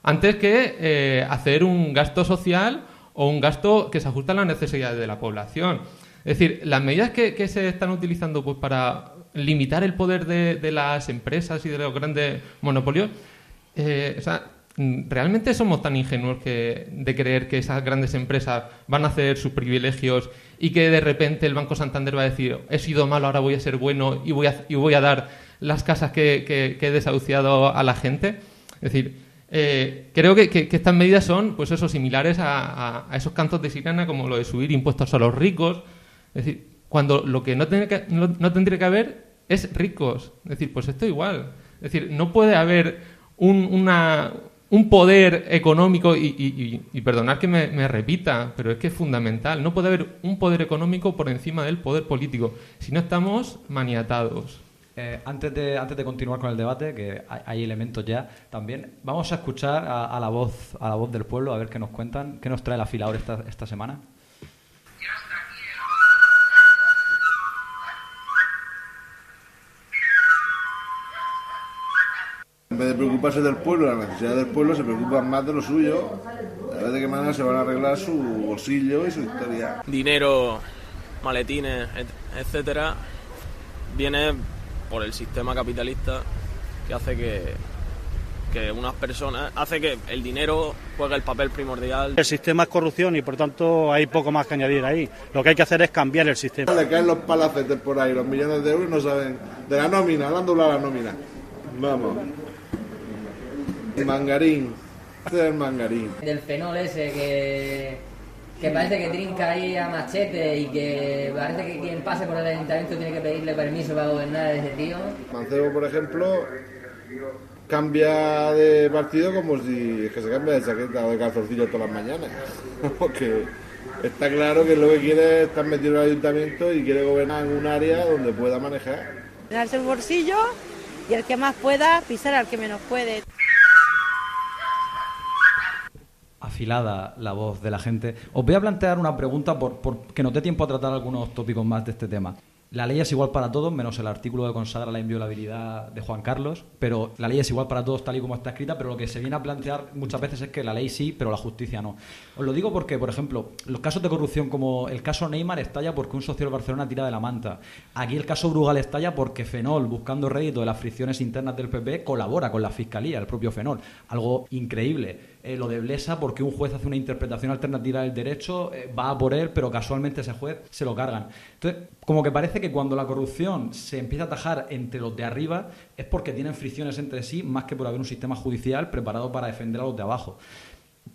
antes que hacer un gasto social o un gasto que se ajusta a las necesidades de la población. Es decir, las medidas que se están utilizando pues para limitar el poder de las empresas y de los grandes monopolios, ¿realmente somos tan ingenuos de creer que esas grandes empresas van a ceder sus privilegios y que de repente el Banco Santander va a decir he sido malo, ahora voy a ser bueno y voy a dar las casas que he desahuciado a la gente? Es decir, creo que estas medidas son pues eso, similares a esos cantos de sirena como lo de subir impuestos a los ricos. Es decir, cuando lo que no tendría que haber es ricos. Es decir, pues esto igual. Es decir, no puede haber un poder económico y perdonad que me repita, pero es que es fundamental. No puede haber un poder económico por encima del poder político. Si no estamos maniatados. Antes de continuar con el debate, que hay elementos ya también, vamos a escuchar a la voz del pueblo, a ver qué nos cuentan, qué nos trae el afilador esta semana. En vez de preocuparse del pueblo, la necesidad del pueblo, se preocupan más de lo suyo, a ver de qué manera se van a arreglar su bolsillo y su historia. Dinero, maletines, etcétera, viene por el sistema capitalista que hace que unas personas hace que el dinero juegue el papel primordial. El sistema es corrupción y por tanto hay poco más que añadir ahí. Lo que hay que hacer es cambiar el sistema. Le caen los palacetes por ahí, los millones de euros y no saben de la nómina, le han doblado la nómina. Vamos. El mangarín. Este es el mangarín. Del fenol ese que parece que trinca ahí a machete y que parece que quien pase por el ayuntamiento tiene que pedirle permiso para gobernar a ese tío. Mancebo, por ejemplo, cambia de partido como si es que se cambia de chaqueta o de calzoncillo todas las mañanas. Porque está claro que lo que quiere es estar metido en el ayuntamiento y quiere gobernar en un área donde pueda manejar. Llenarse el bolsillo y el que más pueda pisar al que menos puede. Afilada la voz de la gente. Os voy a plantear una pregunta porque no dé tiempo a tratar algunos tópicos más de este tema. La ley es igual para todos, menos el artículo que consagra la inviolabilidad de Juan Carlos, pero la ley es igual para todos tal y como está escrita, pero lo que se viene a plantear muchas veces es que la ley sí, pero la justicia no. Os lo digo porque, por ejemplo, los casos de corrupción como el caso Neymar estalla porque un socio del Barcelona tira de la manta. Aquí el caso Brugal estalla porque Fenol, buscando rédito de las fricciones internas del PP, colabora con la Fiscalía, el propio Fenol. Algo increíble. Lo de Blesa porque un juez hace una interpretación alternativa del derecho, va a por él, pero casualmente ese juez se lo cargan. Entonces, como que parece que cuando la corrupción se empieza a atajar entre los de arriba es porque tienen fricciones entre sí más que por haber un sistema judicial preparado para defender a los de abajo.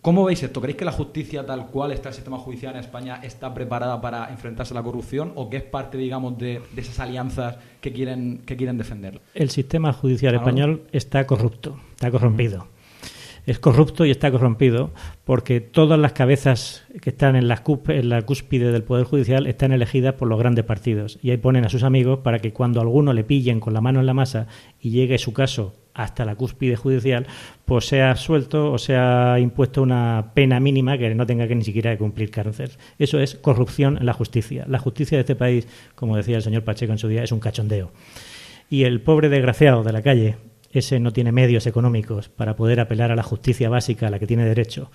¿Cómo veis esto? ¿Creéis que la justicia tal cual está el sistema judicial en España está preparada para enfrentarse a la corrupción o que es parte, digamos, de esas alianzas que quieren defenderla? El sistema judicial español está corrupto, está corrompido. Es corrupto y está corrompido porque todas las cabezas que están en la cúspide del Poder Judicial están elegidas por los grandes partidos y ahí ponen a sus amigos para que cuando a alguno le pillen con la mano en la masa y llegue su caso hasta la cúspide judicial, pues sea suelto o sea impuesto una pena mínima que no tenga que ni siquiera cumplir cárcel. Eso es corrupción en la justicia. La justicia de este país, como decía el señor Pacheco en su día, es un cachondeo. Y el pobre desgraciado de la calle, ese no tiene medios económicos para poder apelar a la justicia básica a la que tiene derecho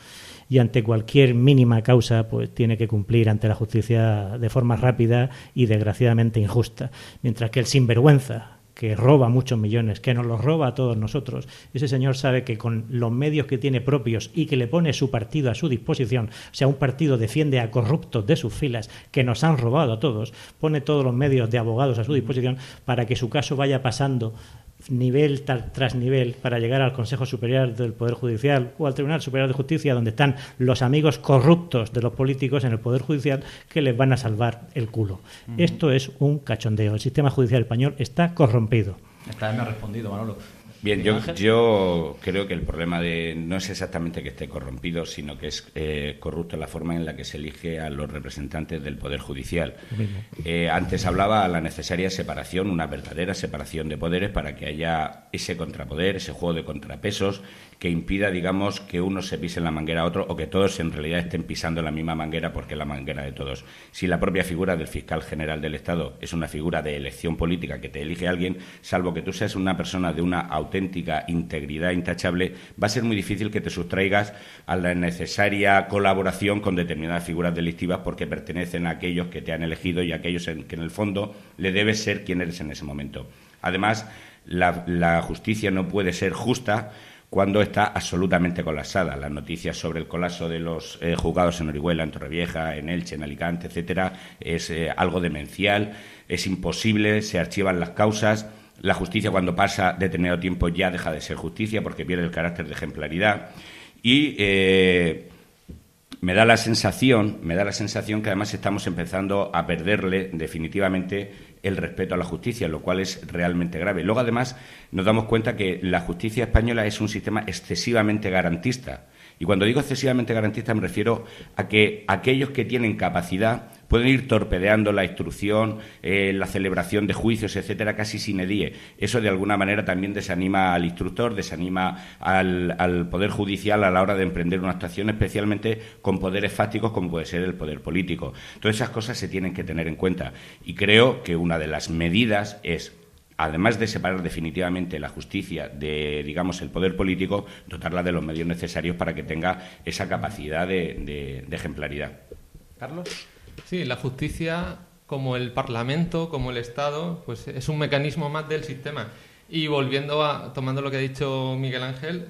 y ante cualquier mínima causa pues tiene que cumplir ante la justicia de forma rápida y desgraciadamente injusta, mientras que el sinvergüenza que roba muchos millones, que nos los roba a todos nosotros, ese señor sabe que con los medios que tiene propios y que le pone su partido a su disposición, o sea, un partido defiende a corruptos de sus filas que nos han robado a todos, pone todos los medios de abogados a su disposición para que su caso vaya pasando nivel tras nivel para llegar al Consejo Superior del Poder Judicial o al Tribunal Superior de Justicia, donde están los amigos corruptos de los políticos en el Poder Judicial que les van a salvar el culo. Esto es un cachondeo. El sistema judicial español está corrompido. Esta vez me ha respondido, Manolo. Bien, yo creo que el problema no es exactamente que esté corrompido, sino que es corrupto la forma en la que se elige a los representantes del Poder Judicial. Antes hablaba de la necesaria separación, una verdadera separación de poderes para que haya ese contrapoder, ese juego de contrapesos que impida, digamos, que uno se pise en la manguera a otro o que todos en realidad estén pisando la misma manguera porque es la manguera de todos. Si la propia figura del fiscal general del Estado es una figura de elección política que te elige a alguien, salvo que tú seas una persona de una auténtica integridad intachable, va a ser muy difícil que te sustraigas a la necesaria colaboración con determinadas figuras delictivas porque pertenecen a aquellos que te han elegido y a aquellos que en el fondo le debes ser quien eres en ese momento. Además, la justicia no puede ser justa cuando está absolutamente colapsada. Las noticias sobre el colapso de los juzgados en Orihuela, en Torrevieja, en Elche, en Alicante, etcétera, es algo demencial, es imposible, se archivan las causas. La justicia, cuando pasa determinado tiempo, ya deja de ser justicia porque pierde el carácter de ejemplaridad. Y me da la sensación que además estamos empezando a perderle definitivamente el respeto a la justicia, lo cual es realmente grave. Luego, además, nos damos cuenta que la justicia española es un sistema excesivamente garantista. Y cuando digo excesivamente garantista me refiero a que aquellos que tienen capacidad pueden ir torpedeando la instrucción, la celebración de juicios, etcétera, casi sine die. Eso de alguna manera también desanima al instructor, desanima al Poder Judicial a la hora de emprender una actuación, especialmente con poderes fácticos como puede ser el poder político. Todas esas cosas se tienen que tener en cuenta. Y creo que una de las medidas es, además de separar definitivamente la justicia de, digamos, el poder político, dotarla de los medios necesarios para que tenga esa capacidad de ejemplaridad. ¿Carlos? Sí, la justicia, como el Parlamento, como el Estado, pues es un mecanismo más del sistema. Y tomando lo que ha dicho Miguel Ángel,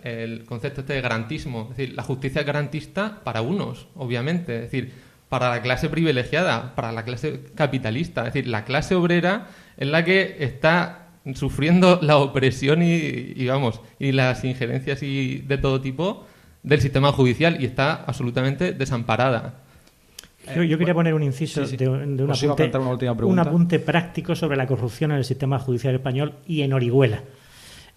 el concepto de garantismo. Es decir, la justicia es garantista para unos, obviamente. Es decir, para la clase privilegiada, para la clase capitalista. Es decir, la clase obrera es la que está sufriendo la opresión y las injerencias de todo tipo del sistema judicial y está absolutamente desamparada. Yo quería poner un inciso de un apunte práctico sobre la corrupción en el sistema judicial español y en Orihuela.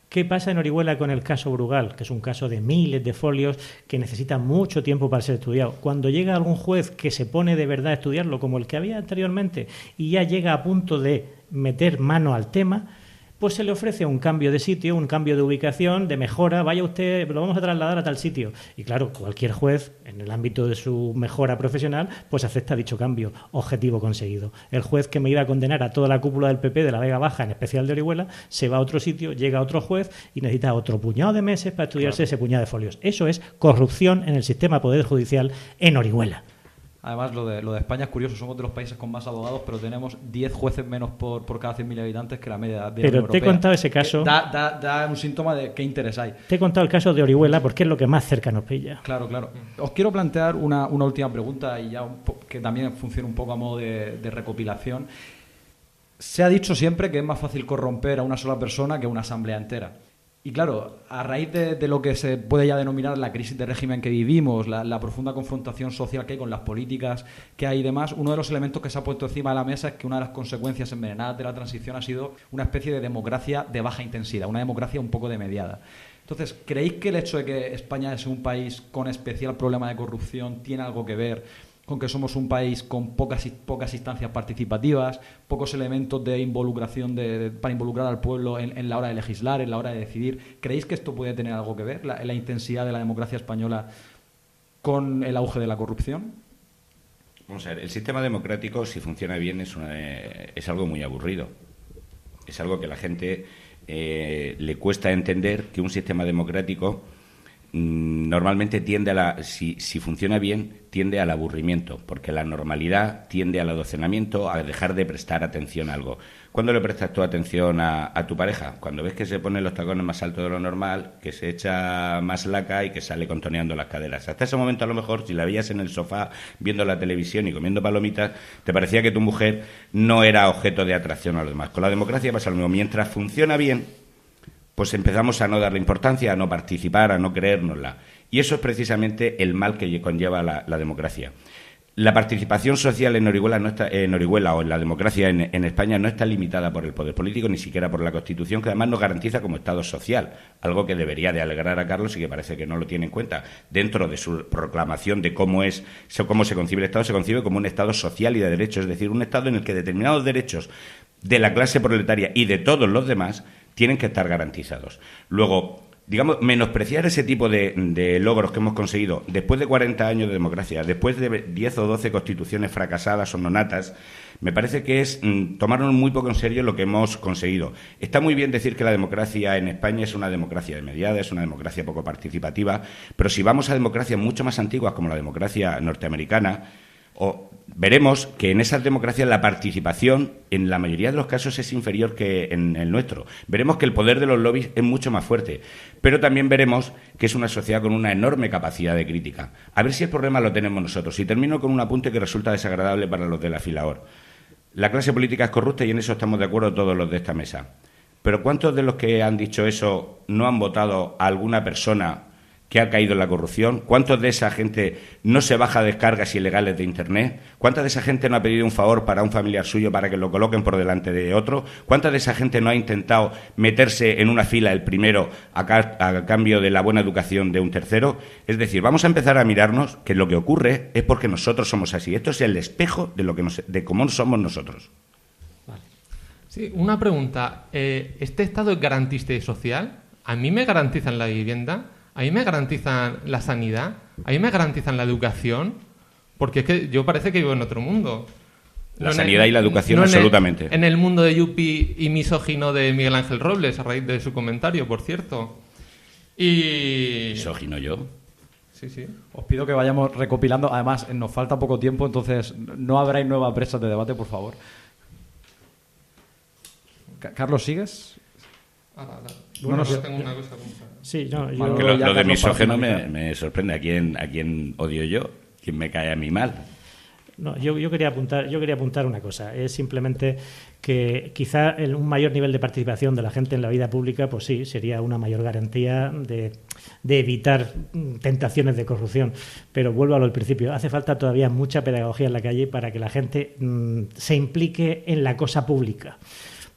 ¿Qué pasa en Orihuela con el caso Brugal? Que es un caso de miles de folios que necesita mucho tiempo para ser estudiado. Cuando llega algún juez que se pone de verdad a estudiarlo, como el que había anteriormente, y ya llega a punto de meter mano al tema, pues se le ofrece un cambio de sitio, un cambio de ubicación, de mejora, vaya usted, lo vamos a trasladar a tal sitio. Y claro, cualquier juez, en el ámbito de su mejora profesional, pues acepta dicho cambio, objetivo conseguido. El juez que me iba a condenar a toda la cúpula del PP de la Vega Baja, en especial de Orihuela, se va a otro sitio, llega a otro juez y necesita otro puñado de meses para estudiarse ese puñado de folios. Eso es corrupción en el sistema poder judicial en Orihuela. Además, lo de España es curioso, somos de los países con más abogados, pero tenemos 10 jueces menos por cada 100.000 habitantes que la media de la Unión Europea. Pero te he contado ese caso. Da un síntoma de qué interés hay. Te he contado el caso de Orihuela porque es lo que más cerca nos pilla. Claro. Os quiero plantear una última pregunta y ya que también funciona un poco a modo de recopilación. Se ha dicho siempre que es más fácil corromper a una sola persona que a una asamblea entera. Y claro, a raíz de lo que se puede ya denominar la crisis de régimen que vivimos, la profunda confrontación social que hay con las políticas que hay y demás, uno de los elementos que se ha puesto encima de la mesa es que una de las consecuencias envenenadas de la transición ha sido una especie de democracia de baja intensidad, una democracia un poco demediada. Entonces, ¿creéis que el hecho de que España es un país con especial problema de corrupción tiene algo que ver con que somos un país con pocas instancias participativas, pocos elementos de involucración para involucrar al pueblo en la hora de legislar, en la hora de decidir? ¿Creéis que esto puede tener algo que ver, la intensidad de la democracia española, con el auge de la corrupción? Vamos a ver, el sistema democrático, si funciona bien, es algo muy aburrido. Es algo que a la gente le cuesta entender, que un sistema democrático normalmente tiende si funciona bien, tiende al aburrimiento, porque la normalidad tiende al adocenamiento, a dejar de prestar atención a algo. ¿Cuándo le prestas tu atención a tu pareja? Cuando ves que se pone los tacones más altos de lo normal, que se echa más laca y que sale contoneando las caderas. Hasta ese momento, a lo mejor, si la veías en el sofá viendo la televisión y comiendo palomitas, te parecía que tu mujer no era objeto de atracción a los demás. Con la democracia pasa lo mismo. Mientras funciona bien, pues empezamos a no darle importancia, a no participar, a no creérnosla. Y eso es precisamente el mal que conlleva la democracia. La participación social en Orihuela o en la democracia en España no está limitada por el poder político, ni siquiera por la Constitución, que además nos garantiza como Estado social, algo que debería de alegrar a Carlos y que parece que no lo tiene en cuenta. Dentro de su proclamación de cómo se concibe el Estado, se concibe como un Estado social y de derechos, es decir, un Estado en el que determinados derechos de la clase proletaria y de todos los demás tienen que estar garantizados. Luego, digamos, menospreciar ese tipo de logros que hemos conseguido después de 40 años de democracia, después de 10 o 12 constituciones fracasadas o nonatas, me parece que es tomarnos muy poco en serio lo que hemos conseguido. Está muy bien decir que la democracia en España es una democracia demediada, es una democracia poco participativa, pero si vamos a democracias mucho más antiguas como la democracia norteamericana, veremos que en esas democracias la participación en la mayoría de los casos es inferior que en el nuestro. Veremos que el poder de los lobbies es mucho más fuerte, pero también veremos que es una sociedad con una enorme capacidad de crítica. A ver si el problema lo tenemos nosotros. Y termino con un apunte que resulta desagradable para los de la fila OR. La clase política es corrupta y en eso estamos de acuerdo todos los de esta mesa. Pero ¿cuántos de los que han dicho eso no han votado a alguna persona que ha caído en la corrupción? ¿Cuántos de esa gente no se baja descargas ilegales de Internet? ¿Cuánta de esa gente no ha pedido un favor para un familiar suyo para que lo coloquen por delante de otro? ¿Cuánta de esa gente no ha intentado meterse en una fila el primero a cambio de la buena educación de un tercero? Es decir, vamos a empezar a mirarnos que lo que ocurre es porque nosotros somos así. Esto es el espejo de cómo somos nosotros. Vale. Sí, una pregunta. ¿Este Estado es garantista y social? ¿A mí me garantizan la vivienda? ¿A mí me garantizan la sanidad? ¿A mí me garantizan la educación? Porque es que yo parece que vivo en otro mundo. La sanidad y la educación, absolutamente. En el mundo de Yupi y misógino de Miguel Ángel Robles, a raíz de su comentario, por cierto. ¿Misógino yo? Sí, sí. Os pido que vayamos recopilando. Además, nos falta poco tiempo, entonces no habráis nuevas presas de debate, por favor. Carlos, ¿sigues? Bueno, yo tengo una cosa. Sí, no, yo... Bueno, Que lo de Carlos, misógeno para me sorprende. ¿A quién odio yo? ¿Quién me cae a mí mal? No, yo quería apuntar una cosa. Es simplemente que quizá un mayor nivel de participación de la gente en la vida pública, pues sí, sería una mayor garantía de evitar tentaciones de corrupción. Pero vuelvo a lo del principio. Hace falta todavía mucha pedagogía en la calle para que la gente se implique en la cosa pública.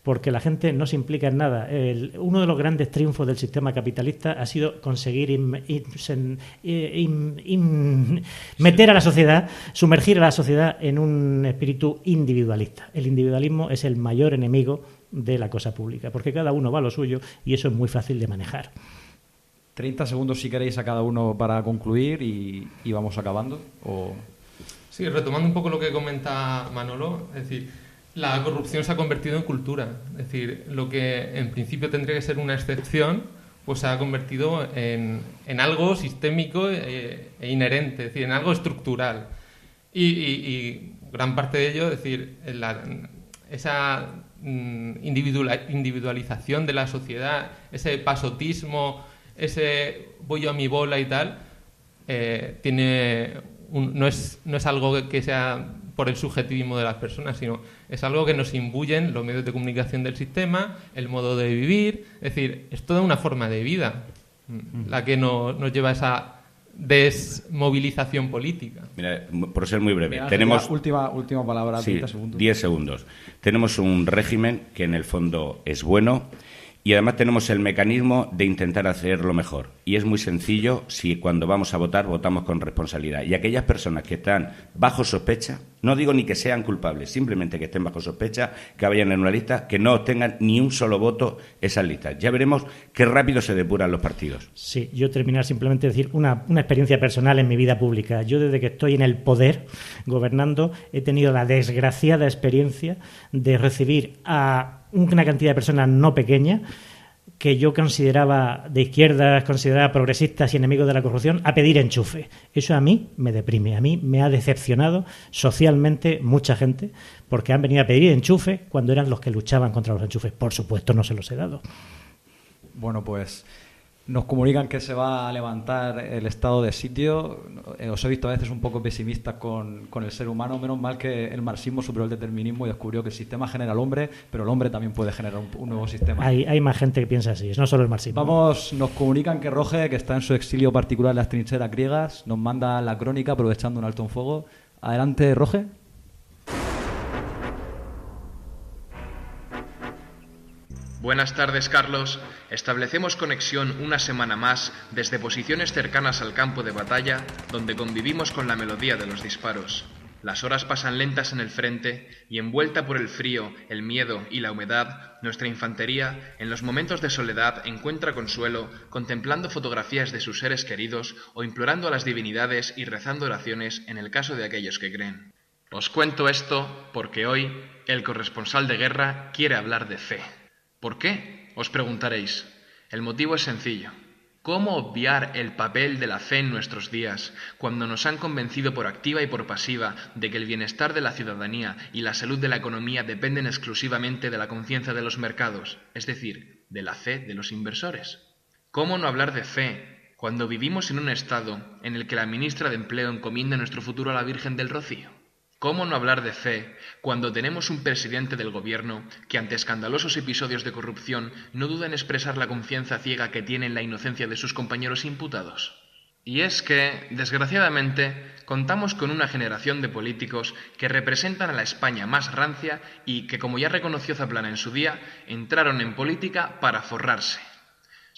Porque la gente no se implica en nada. Uno de los grandes triunfos del sistema capitalista ha sido conseguir meter a la sociedad, sumergir a la sociedad en un espíritu individualista. El individualismo es el mayor enemigo de la cosa pública, porque cada uno va a lo suyo y eso es muy fácil de manejar. 30 segundos si queréis a cada uno para concluir y vamos acabando. Sí, retomando un poco lo que comenta Manolo, es decir, la corrupción se ha convertido en cultura. Es decir, lo que en principio tendría que ser una excepción, pues se ha convertido en algo sistémico e inherente, es decir, en algo estructural. Y gran parte de ello, es decir, esa individualización de la sociedad, ese pasotismo, ese voy yo a mi bola y tal, no es algo que sea por el subjetivismo de las personas, sino es algo que nos imbuyen los medios de comunicación del sistema, el modo de vivir, es decir, es toda una forma de vida la que nos lleva a esa desmovilización política. Mira, por ser muy breve, Mira, tenemos... Última palabra, sí, 30 segundos. 10 segundos. Tenemos un régimen que en el fondo es bueno y además tenemos el mecanismo de intentar hacerlo mejor. Y es muy sencillo si cuando vamos a votar votamos con responsabilidad. Y aquellas personas que están bajo sospecha, no digo ni que sean culpables, simplemente que estén bajo sospecha, que vayan en una lista, que no obtengan ni un solo voto esas listas. Ya veremos qué rápido se depuran los partidos. Sí, yo terminar simplemente decir una experiencia personal en mi vida pública. Yo desde que estoy en el poder, gobernando, he tenido la desgraciada experiencia de recibir a una cantidad de personas no pequeña que yo consideraba de izquierdas, consideraba progresistas y enemigos de la corrupción, a pedir enchufe. Eso a mí me deprime, a mí me ha decepcionado socialmente mucha gente, porque han venido a pedir enchufe cuando eran los que luchaban contra los enchufes. Por supuesto, no se los he dado. Bueno, pues nos comunican que se va a levantar el estado de sitio. Os he visto a veces un poco pesimistas con el ser humano. Menos mal que el marxismo superó el determinismo y descubrió que el sistema genera al hombre, pero el hombre también puede generar un nuevo sistema. Hay más gente que piensa así, es no solo el marxismo. Nos comunican que Roge, que está en su exilio particular en las trincheras griegas, nos manda la crónica aprovechando un alto en fuego. Adelante, Roge. Buenas tardes, Carlos. Establecemos conexión una semana más desde posiciones cercanas al campo de batalla, donde convivimos con la melodía de los disparos. Las horas pasan lentas en el frente y, envuelta por el frío, el miedo y la humedad, nuestra infantería, en los momentos de soledad, encuentra consuelo contemplando fotografías de sus seres queridos o implorando a las divinidades y rezando oraciones en el caso de aquellos que creen. Os cuento esto porque hoy el corresponsal de guerra quiere hablar de fe. ¿Por qué? Os preguntaréis. El motivo es sencillo. ¿Cómo obviar el papel de la fe en nuestros días cuando nos han convencido por activa y por pasiva de que el bienestar de la ciudadanía y la salud de la economía dependen exclusivamente de la confianza de los mercados, es decir, de la fe de los inversores? ¿Cómo no hablar de fe cuando vivimos en un estado en el que la ministra de Empleo encomienda nuestro futuro a la Virgen del Rocío? ¿Cómo no hablar de fe cuando tenemos un presidente del gobierno que ante escandalosos episodios de corrupción no duda en expresar la confianza ciega que tiene en la inocencia de sus compañeros imputados? Y es que, desgraciadamente, contamos con una generación de políticos que representan a la España más rancia y que, como ya reconoció Zaplana en su día, entraron en política para forrarse.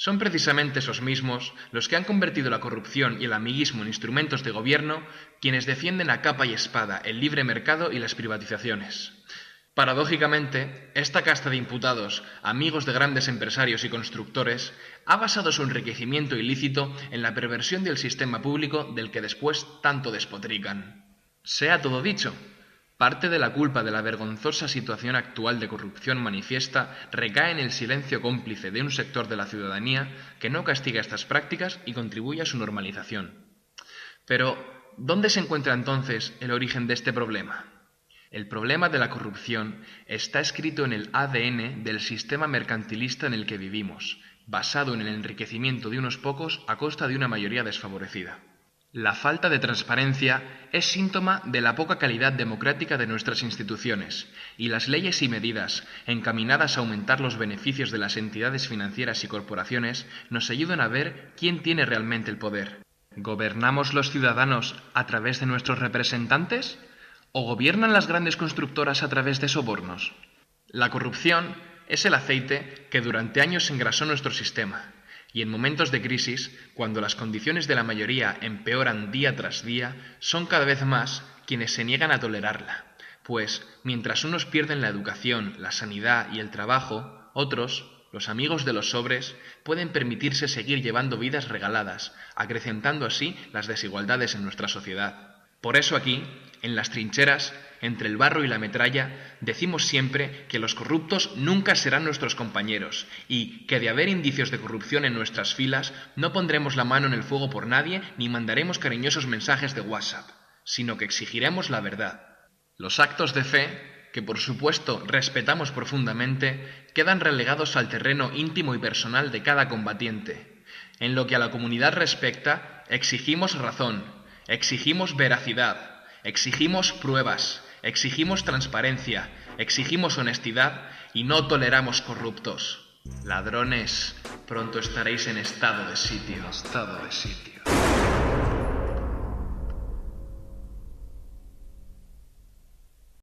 Son precisamente esos mismos los que han convertido la corrupción y el amiguismo en instrumentos de gobierno, quienes defienden a capa y espada el libre mercado y las privatizaciones. Paradójicamente, esta casta de imputados, amigos de grandes empresarios y constructores, ha basado su enriquecimiento ilícito en la perversión del sistema público del que después tanto despotrican. Sea todo dicho. Parte de la culpa de la vergonzosa situación actual de corrupción manifiesta recae en el silencio cómplice de un sector de la ciudadanía que no castiga estas prácticas y contribuye a su normalización. Pero, ¿dónde se encuentra entonces el origen de este problema? El problema de la corrupción está escrito en el ADN del sistema mercantilista en el que vivimos, basado en el enriquecimiento de unos pocos a costa de una mayoría desfavorecida. La falta de transparencia es síntoma de la poca calidad democrática de nuestras instituciones, y las leyes y medidas encaminadas a aumentar los beneficios de las entidades financieras y corporaciones nos ayudan a ver quién tiene realmente el poder. ¿Gobernamos los ciudadanos a través de nuestros representantes? ¿O gobiernan las grandes constructoras a través de sobornos? La corrupción es el aceite que durante años engrasó nuestro sistema. Y en momentos de crisis, cuando las condiciones de la mayoría empeoran día tras día, son cada vez más quienes se niegan a tolerarla. Pues, mientras unos pierden la educación, la sanidad y el trabajo, otros, los amigos de los sobres, pueden permitirse seguir llevando vidas regaladas, acrecentando así las desigualdades en nuestra sociedad. Por eso aquí, en las trincheras, entre el barro y la metralla, decimos siempre que los corruptos nunca serán nuestros compañeros y que de haber indicios de corrupción en nuestras filas no pondremos la mano en el fuego por nadie ni mandaremos cariñosos mensajes de WhatsApp, sino que exigiremos la verdad. Los actos de fe, que por supuesto respetamos profundamente, quedan relegados al terreno íntimo y personal de cada combatiente. En lo que a la comunidad respecta, exigimos razón, exigimos veracidad, exigimos pruebas, exigimos transparencia, exigimos honestidad y no toleramos corruptos. Ladrones, pronto estaréis en estado de sitio.